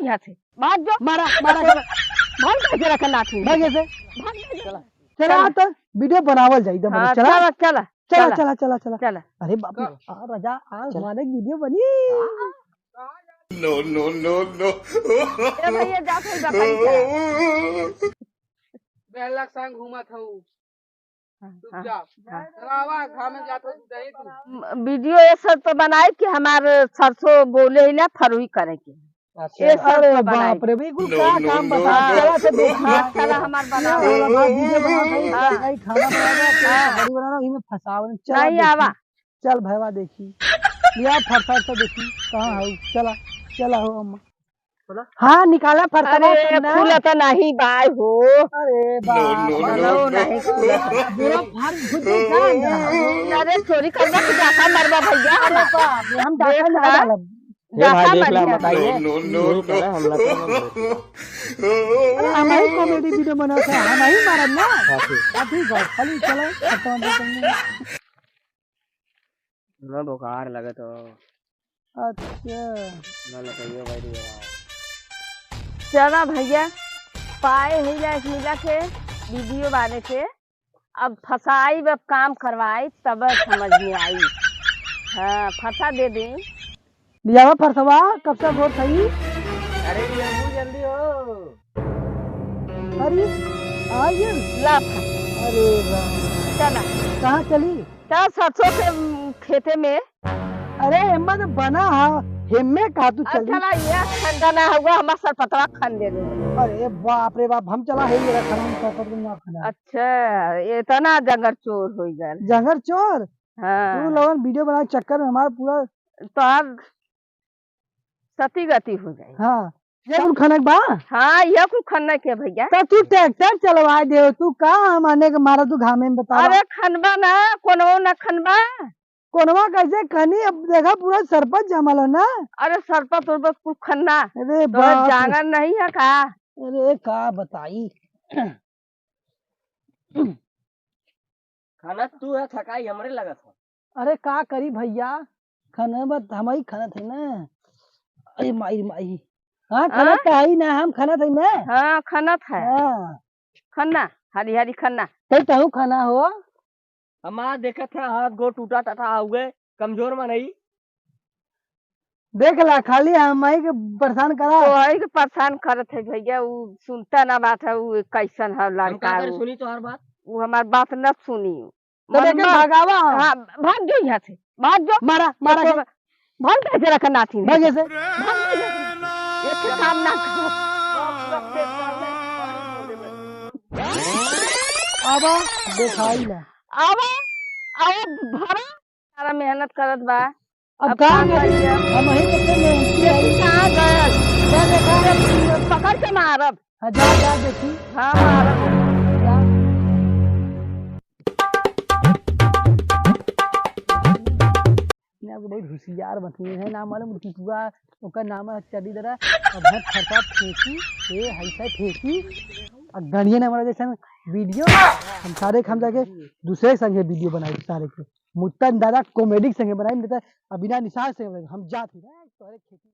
यहाँ से भाग जो मारा मारा कर भाग कैसे रखा नाथी भागे से चला चला तो वीडियो बनावल जाई दे हाँ, चला चला चला चला चला चला चला चला अरे बाप रे आ रजा आज हमारे वीडियो बनी No, no, no, no. ए भैया जा कोई बकरी बेलक संग घूमत हूँ चुपचाप चलावा घाम में जात हो दही तू वीडियो ये सब तो बनाए कि हमारे सरसों बोले ही ना फरुई करे के ये सब अरे तो बनाए बाप रे बिल्कुल No, क्या no, काम no, बता no. चला से देखा हाँ, चला हमार बना वीडियो बना हाँ। भाई खाना बना बड़ी बना रहा इनमें फसावन चला नहीं देखी। आवा चल भैया देखी लिया फरसा तो देखी कहाँ है चला चला हो अम्मा हाँ निकाला फरसा अरे फूल तो नहीं बाय हो अरे No, बाप no, हेलो no, नहीं no. पूरा फाड़ घुस गया अरे चोरी करना कि जाता मरवा भैया अरे बाप रे हम डाका देख ना रहा? डालब जाता मरिया No, no, no, अरे हम ही कॉमेडी वीडियो बनाते हैं हम ही मारब ना ठीक है खाली चलो खत्म करने ना बुखार लगे तो अच्छा ना लगाइए भाई रे चला भैया पाए ही जाए मिला के वीडियो वाले के अब फसाई अब काम करवाई तब समझ में आई हाँ फंसा दे दे लिया हुआ फरसवा कब से गोर सही अरे ये जल्दी हो अरे आइए ला अरे वाह चला कहाँ चली चल सरसों के खेते में अरे हिम्मा तो बना है हिम्मे कहा तू चली चला ये ठंडा ना हुआ हमारा सरपतवा खान दे दे अरे बाप रे बाप हम चला है मेरा खाना हम कर ना खाना अच्छा ये इतना जंगल चोर हो गया जंगल चोर तू हाँ लोगन वीडियो बना के चक्कर में हमारा पूरा तो अब सती गति हो जाए हाँ ये कुल खाना के बा हाँ यह कुछ खन्ना के भैया तो तू ट्रैक्टर चलवा दे तू कहाँ माने के मारा तू घामे में बता अरे खनबा ना कोनो न खनबा कोनवा कैसे खनी अब देखा पूरा सरपंच जमल है ना अरे सरपत उर्पत कुछ खन्ना अरे तो बाप रे। जांगर नहीं है का अरे का बताई खाना तू है थकाई हमरे लगा था अरे का करी भैया खाना बत हम ही खाना थे ना अरे माई माई हाँ खाना तो है ही ना हम खाना थे ना हाँ खनत है हाँ खन्ना हरी हरी खन्ना कहीं तहु खाना हो हमारा देखा था हाथ गो टूटा था हुए कमजोर में नहीं देख ला खाली हम ही के परेशान करा तो है कि परेशान करत है भैया वो सुनता ना बात है वो कैसन है हम लड़का का वो सुनी तो हर बात वो हमार बात न सुनी तो देखे भगावा हाँ भाग जो यहाँ से भाग जो मारा मारा के भाग कैसे रखा नाथी ने भागे से ये तो काम ना करो आबा देखाई ना आवा आवा भरा सारा मेहनत करत बा अब अब कहाँ कहाँ गई गई है? हम ही कितने मेहनती है कहाँ गए जा देखा पकड़ के मारब हाँ जा जा देखी हाँ मारब जा आपको बहुत होशियार बतनी है ना मालूम कि पूरा ओकर नाम है चली दरा अब है फटा फेंकी ए हैसा फेंकी और गणिये ना हमारा जैसा वीडियो हम सारे हम जाके दूसरे संगे वीडियो बनाए सारे के मुत्तन दादा कॉमेडी संगे बनाए नहीं तो बिना निशान से हम जाते हैं